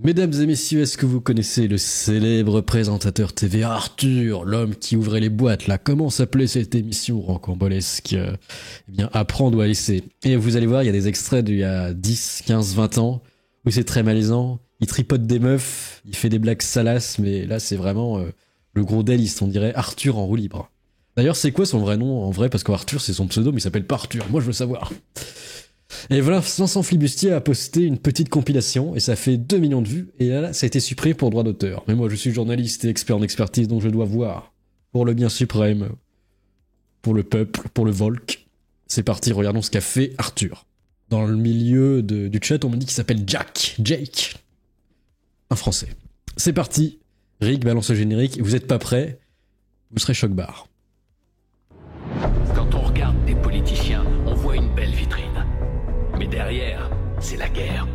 Mesdames et messieurs, est-ce que vous connaissez le célèbre présentateur TV Arthur, l'homme qui ouvrait les boîtes là? Comment s'appelait cette émission rocambolesque? Eh bien, apprendre ou à laisser. Et vous allez voir, il y a des extraits d'il y a 10, 15, 20 ans où c'est très malaisant. Il tripote des meufs, il fait des blagues salaces, mais là c'est vraiment le gros délice, on dirait Arthur en roue libre. D'ailleurs, c'est quoi son vrai nom en vrai? Parce qu'Arthur c'est son pseudo, mais il s'appelle pas Arthur. Moi je veux savoir. Et voilà, Vincent Flibustier a posté une petite compilation et ça fait 2 millions de vues et là ça a été supprimé pour droit d'auteur. Mais moi je suis journaliste et expert en expertise donc je dois voir pour le bien suprême, pour le peuple, pour le Volk. C'est parti, regardons ce qu'a fait Arthur. Dans le milieu du chat on me dit qu'il s'appelle Jake. Un français. C'est parti, Rick balance le générique, vous êtes pas prêts, vous serez choc-barre. Quand on regarde des politiciens, on voit une belle vitrine. Mais derrière, c'est la guerre.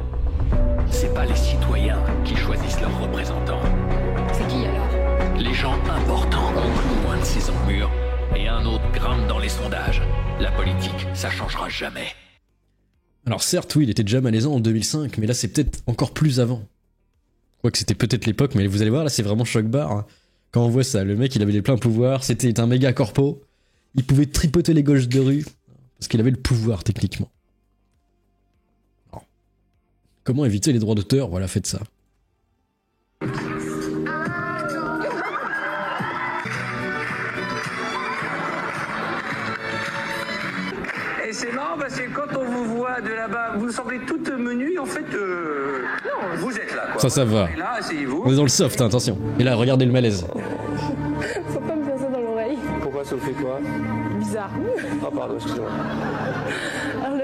C'est pas les citoyens qui choisissent leurs représentants. C'est qui alors? Les gens importants ont loin de ces emmurs et un autre grimpe dans les sondages. La politique, ça changera jamais. Alors certes, oui, il était déjà malaisant en 2005, mais là c'est peut-être encore plus avant. Quoique c'était peut-être l'époque, mais vous allez voir, là c'est vraiment choc-barre. Hein. Quand on voit ça, le mec il avait les pleins pouvoirs, c'était un méga corpo, il pouvait tripoter les gauches de rue, parce qu'il avait le pouvoir techniquement. Alors, comment éviter les droits d'auteur? Voilà, faites ça. Et c'est marrant parce que quand on vous voit de là-bas, vous semblez toute menue, en fait, non, vous êtes là, quoi. Ça va. Et là, asseyez-vous. On est dans le soft, hein, attention. Et là, regardez le malaise. Faut pas me faire ça dans l'oreille. Pourquoi ça vous fait quoi? Bizarre. Ah pardon, excusez-moi.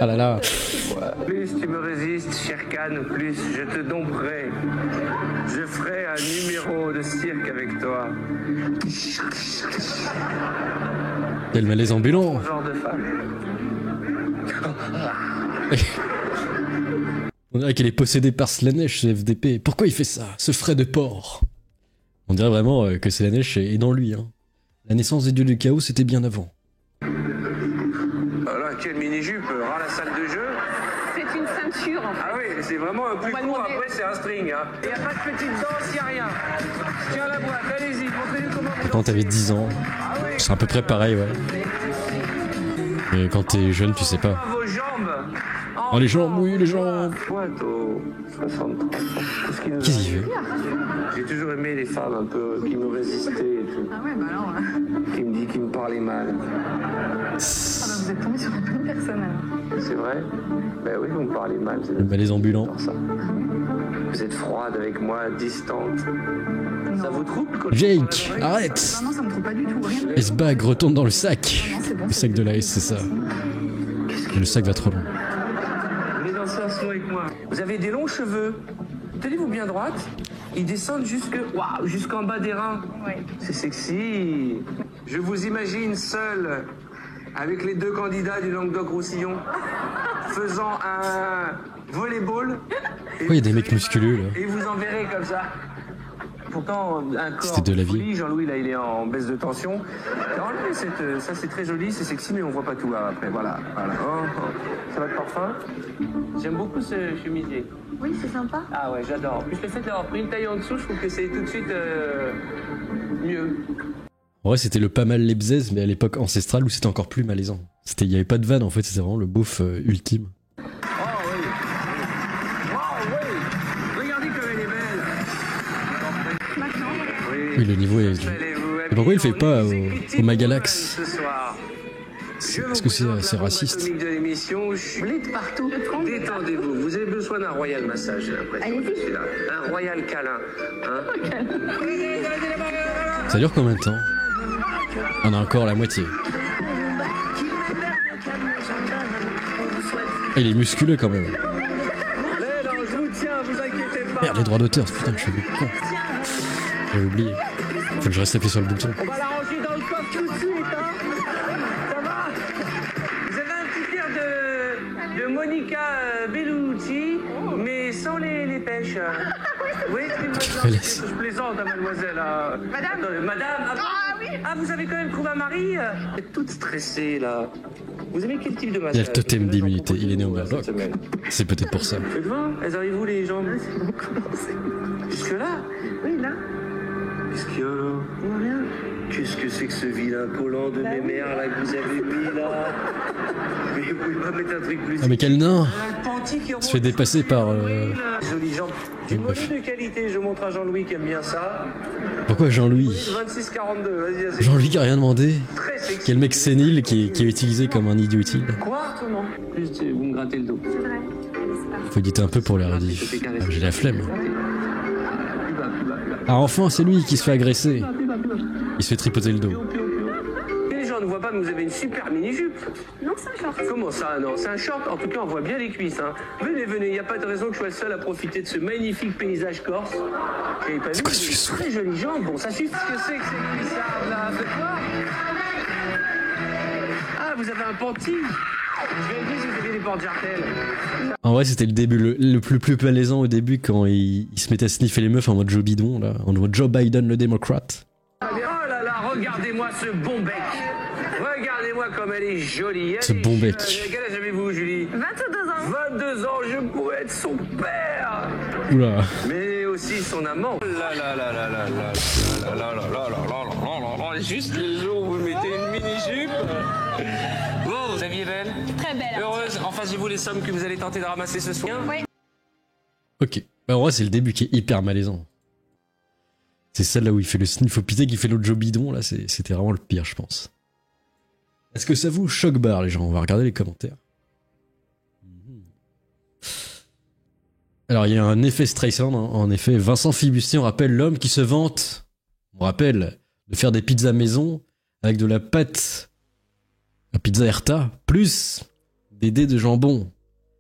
Ah là là. Plus tu me résistes, cher Khan, plus je te dompterai. Je ferai un numéro de cirque avec toi. Quel malaise ambulant. Genre de femme. On dirait qu'elle est possédée par Slanesh, ce FDP. Pourquoi il fait ça? Ce frais de porc. On dirait vraiment que Slanesh est dans lui. Hein. La naissance des dieux du chaos, c'était bien avant. Voilà, quelle mini-jupe, la salle de jeu. C'est une ceinture en fait. Ah oui, c'est vraiment un plus va court, demander. après c'est un string. Hein. Il n'y a pas de petite danse, il n'y a rien. Tiens la boîte, allez-y, montrez-nous comment vous Quand t'avais 10 ans, Ah oui, c'est à peu près pareil, ouais. Mais quand t'es jeune, tu sais pas. vos jambes. Oh, les jambes, oui, les jambes. Poitou, 63. Qu'est-ce qu'il nous a Qu'est-ce qu'il fait? J'ai toujours aimé les femmes un peu qui me résistaient et tout. Ah ouais, bah alors. Qui me parlaient mal. Ah bah vous êtes tombé sur la bonne personne alors. C'est vrai? Ben oui, vous me parlez mal. Le malaise ambulant. Dans ça. Vous êtes froide avec moi, distante. Ça vous trouble quand Jake, arrête! Non, ça me trouve pas du tout. Rien. S-Bag retourne dans le sac. Non, c'est bon, Le sac de la S, c'est ça. Le sac va trop loin. Venez danser un slow avec moi. Vous avez des longs cheveux. Tenez-vous bien droite. Ils descendent jusqu'en bas des reins. Ouais. C'est sexy. Je vous imagine seul avec les 2 candidats du Languedoc-Roussillon faisant un volleyball. Pourquoi il y a des mecs musculeux là? Et vous enverrez comme ça. Pourtant, un corps C'était de la vie. folie. Jean-Louis, là, il est en baisse de tension. Enlevez ça, c'est très joli, c'est sexy, mais on voit pas tout là, après. Voilà. Oh. Ça va de parfum. J'aime beaucoup ce chemisier. Oui, c'est sympa. Ah ouais, j'adore. En plus, le fait d'avoir pris une taille en dessous, je trouve que c'est tout de suite mieux. En vrai, c'était le pas mal Lebzez, mais à l'époque ancestrale où c'était encore plus malaisant. Il y avait pas de vanne en fait, c'était vraiment le beauf ultime. Oh oui. Oh oui. Regardez comme elle est belle. Oui, le niveau est... Et pourquoi il le fait pas au Magalax? Ce soir. Est-ce que c'est raciste? De l'émission, Schmitt partout. Détendez-vous. Vous avez besoin d'un royal massage, j'ai l'impression. Allez-y. Je suis là. Un royal câlin. Hein? Ça dure combien de temps? On a encore la moitié. Et il est musculeux quand même. Mais non, je vous tiens, vous inquiétez pas. Merde, les droits d'auteur, putain, je suis con. J'avais oublié. Faut que je reste appuyé sur le bouton. On va la ranger dans le coffre tout de suite, hein. Ça va? Vous avez un petit air de Monica Bellucci, mais sans les pêches. Oui, c'est une Quelle faiblesse. Je plaisante, hein, mademoiselle. Madame? Attendez, madame. Ah Ah, vous avez quand même trouvé un mari Vous êtes toute stressée, là. Vous aimez quel type de massage? Il y a le totem d'immunité, il est né au Murdoch. C'est peut-être pour ça. Faites voir, elles arrivent où les jambes? Jusque-là? Oui, là. Qu'est-ce qu'il y a là? Rien. Qu'est-ce que c'est que ce vilain collant de mémère là que vous avez mis là? Mais vous pouvez pas mettre un truc plus... Ah mais quel nain! Un panty qui Se fait dépasser par... Jolie jambe. Une Une meuf. monnaie de qualité, je montre à Jean-Louis qui aime bien ça. Pourquoi Jean-Louis? 26,42, vas-y, vas-y. Jean-Louis qui a rien demandé? Très sexy. Quel mec sénile qui est utilisé comme un idiot utile. Quoi? Comment? Juste, vous me grattez le dos. C'est vrai. C'est pas Faut éditer un peu pour les rediff. Ah, j'ai la flemme. Ah enfin, c'est lui qui se fait agresser. Il se fait tripoter le dos. Les gens ne voient pas, mais vous avez une super mini-jupe. Non, c'est un short. Comment ça? Non, c'est un short. En tout cas, on voit bien les cuisses. Hein. Venez, venez. Il n'y a pas de raison que je sois le seul à profiter de ce magnifique paysage corse. J'avais pas vu. quoi ce Des faisceau? très jolies jambes. Bon, ça suffit. Qu'est-ce que c'est que ces cuissardes là? Faites voir. Ah, vous avez un panty. Je vais dire si vous avez des portes jartelles. En vrai, c'était le début, le plus malaisant au début quand il se mettait à sniffer les meufs en mode Joe Bidon, là, en mode Joe Biden le démocrate. Oh là là, regardez-moi ce bon bec. Regardez-moi comme elle est jolie. Elle Ce est bon jeune. bec. Quel âge avez-vous, Julie? 22 ans. 22 ans, je pourrais être son père. Oula. Mais aussi son amant. Là là là là là là là là là là là là là. Juste le jour où vous mettez une mini-jupe. Bon, vous aviez belle? Très belle. Heureuse. En face de vous les sommes que vous allez tenter de ramasser ce soir. Oui. Ok. Bah, en vrai, c'est le début qui est hyper malaisant. C'est celle-là où il fait le sniff au pité, qui fait l'autre Joe Bidon, là, c'était vraiment le pire, je pense. Est-ce que ça vous choque barre, les gens? On va regarder les commentaires. Alors, il y a un effet Streisand, hein. En effet. Vincent Fibustier, on rappelle l'homme qui se vante, on rappelle, de faire des pizzas maison avec de la pâte à pizza Herta, plus des dés de jambon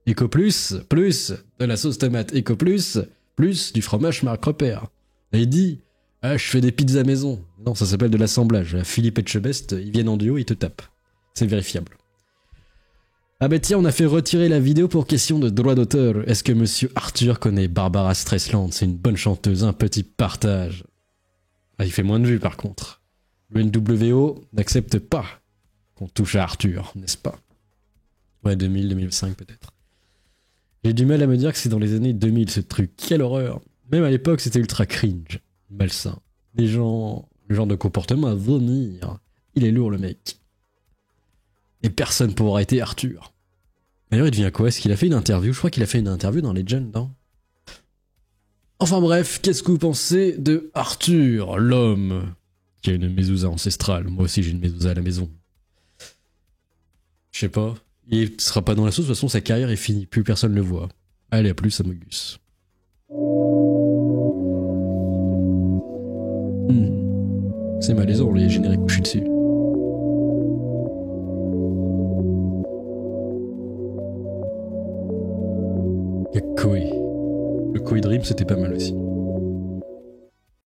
Eco Plus, plus de la sauce tomate Eco Plus, plus du fromage Marc Repère. Et il dit, ah, je fais des pizzas maison. Non, ça s'appelle de l'assemblage. Philippe Etchebest, ils viennent en duo, ils te tapent. C'est vérifiable. Ah bah tiens, on a fait retirer la vidéo pour question de droit d'auteur. Est-ce que monsieur Arthur connaît Barbara Streisand? C'est une bonne chanteuse, un petit partage. Ah, il fait moins de vues par contre. Le NWO n'accepte pas qu'on touche à Arthur, n'est-ce pas? Ouais, 2000, 2005 peut-être. J'ai du mal à me dire que c'est dans les années 2000 ce truc. Quelle horreur! Même à l'époque, c'était ultra cringe, malsain. Le genre de comportement à vomir. Il est lourd le mec. Et personne pour arrêter Arthur. D'ailleurs, il devient quoi? Est-ce qu'il a fait une interview? Je crois qu'il a fait une interview dans Legend, non? Enfin bref, qu'est-ce que vous pensez de Arthur, l'homme qui a une mezouza ancestrale? Moi aussi, j'ai une mezouza à la maison. Je sais pas. Il sera pas dans la sauce, de toute façon, sa carrière est finie. Plus personne le voit. Allez, à plus, Amogus. C'est malaisant, les génériques couchés dessus. Il y a Koei. Le Koei Dream, c'était pas mal aussi.